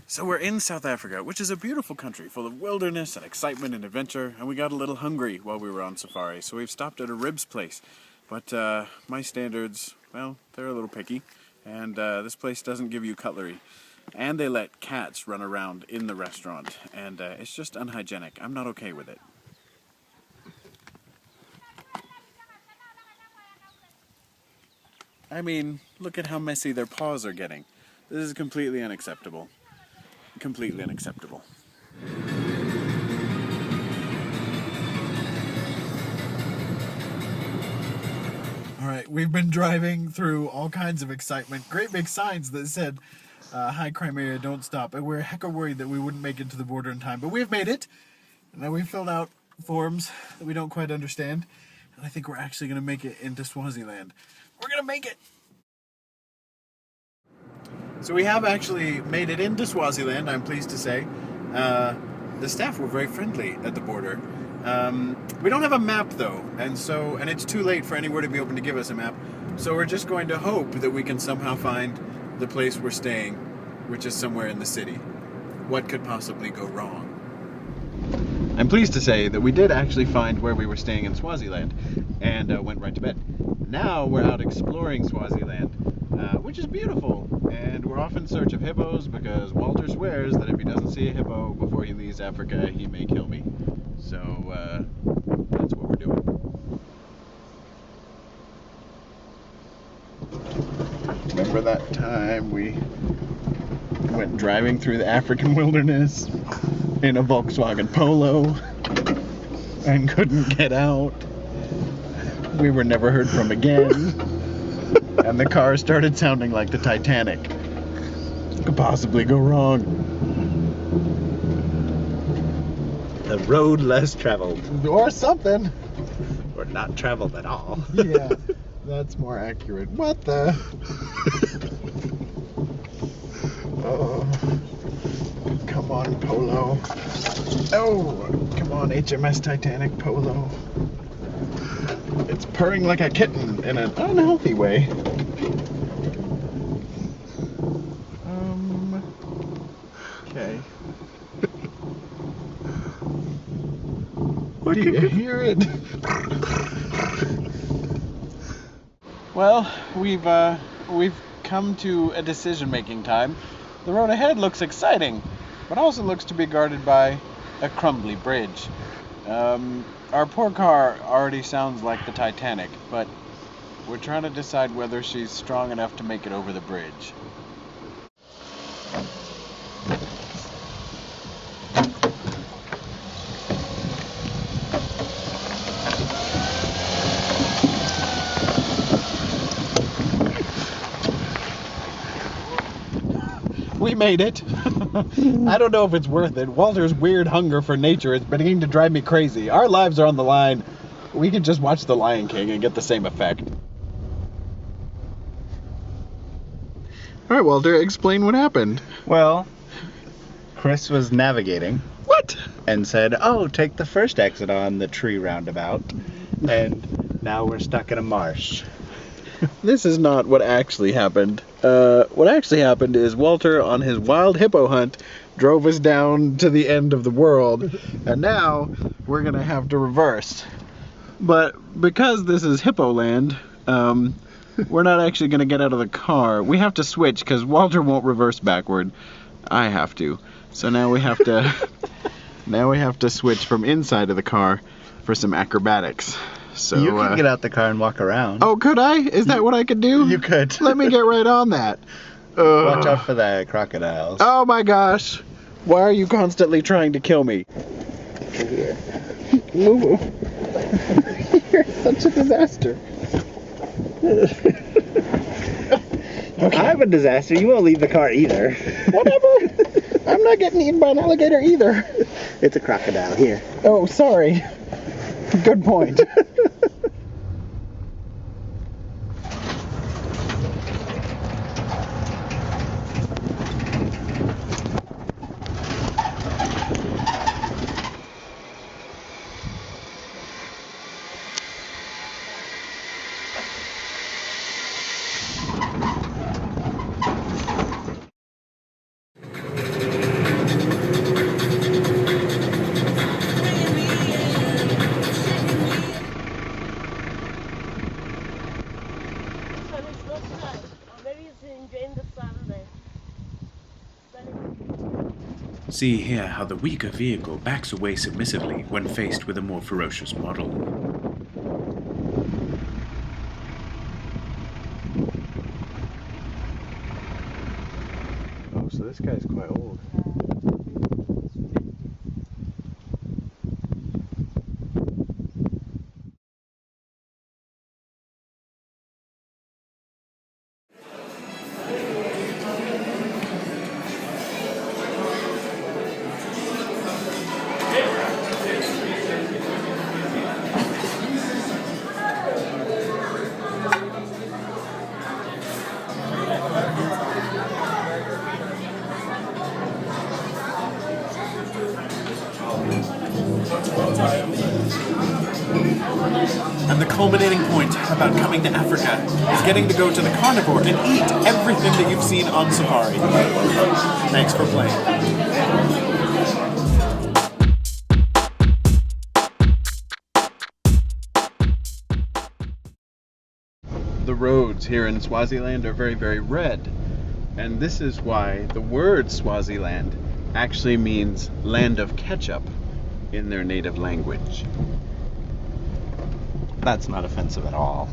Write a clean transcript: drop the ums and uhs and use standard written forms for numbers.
So we're in South Africa, which is a beautiful country full of wilderness and excitement and adventure, and we got a little hungry while we were on safari, so we've stopped at a ribs place. But my standards, well, they're a little picky, and this place doesn't give you cutlery. And they let cats run around in the restaurant, and it's just unhygienic. I'm not okay with it. I mean, look at how messy their paws are getting. This is completely unacceptable. Completely unacceptable. Alright, we've been driving through all kinds of excitement. Great big signs that said, high crime area, don't stop. And we're hecka worried that we wouldn't make it to the border in time. But we've made it. Now we filled out forms that we don't quite understand. And I think we're actually going to make it into Swaziland. We're going to make it! So we have actually made it into Swaziland, I'm pleased to say. The staff were very friendly at the border. We don't have a map though, and it's too late for anywhere to be open to give us a map. So we're just going to hope that we can somehow find the place we're staying, which is somewhere in the city. What could possibly go wrong? I'm pleased to say that we did actually find where we were staying in Swaziland, and went right to bed. Now we're out exploring Swaziland, which is beautiful, and we're off in search of hippos because Walter swears that if he doesn't see a hippo before he leaves Africa, he may kill me. So that's what we're doing. Remember that time we went driving through the African wilderness in a Volkswagen Polo and couldn't get out? We were never heard from again, and the car started sounding like the Titanic. What could possibly go wrong? The road less traveled. Or something. Or not traveled at all. Yeah, that's more accurate. What the? Oh, come on, Polo. Oh, come on, HMS Titanic Polo. It's purring like a kitten in an unhealthy way. Okay. Do you hear it? Well, we've come to a decision-making time. The road ahead looks exciting, but also looks to be guarded by a crumbly bridge. Our poor car already sounds like the Titanic, but we're trying to decide whether she's strong enough to make it over the bridge. We made it. I don't know if it's worth it. Walter's weird hunger for nature is beginning to drive me crazy. Our lives are on the line. We can just watch The Lion King and get the same effect. All right, Walter, explain what happened. Well, Chris was navigating. What? And said, oh, take the first exit on the tree roundabout. And now we're stuck in a marsh. This is not what actually happened. What actually happened is Walter, on his wild hippo hunt, drove us down to the end of the world, and now we're gonna have to reverse. But because this is Hippo Land, we're not actually gonna get out of the car. We have to switch because Walter won't reverse backward. I have to. So now we have to switch from inside of the car for some acrobatics. So You can get out the car and walk around. Oh, could I? Is that what I could do? You could. Let me get right on that. Watch out for the crocodiles. Oh my gosh. Why are you constantly trying to kill me? Move. You're such a disaster. Okay. I'm a disaster. You won't leave the car either. Whatever. I'm not getting eaten by an alligator either. It's a crocodile. Here. Oh, sorry. Good point. See here how the weaker vehicle backs away submissively when faced with a more ferocious model. Oh, so this guy's quite old. And the culminating point about coming to Africa is getting to go to the carnivore and eat everything that you've seen on safari. Thanks for playing. The roads here in Swaziland are very, very red. And this is why the word Swaziland actually means land of ketchup in their native language. That's not offensive at all.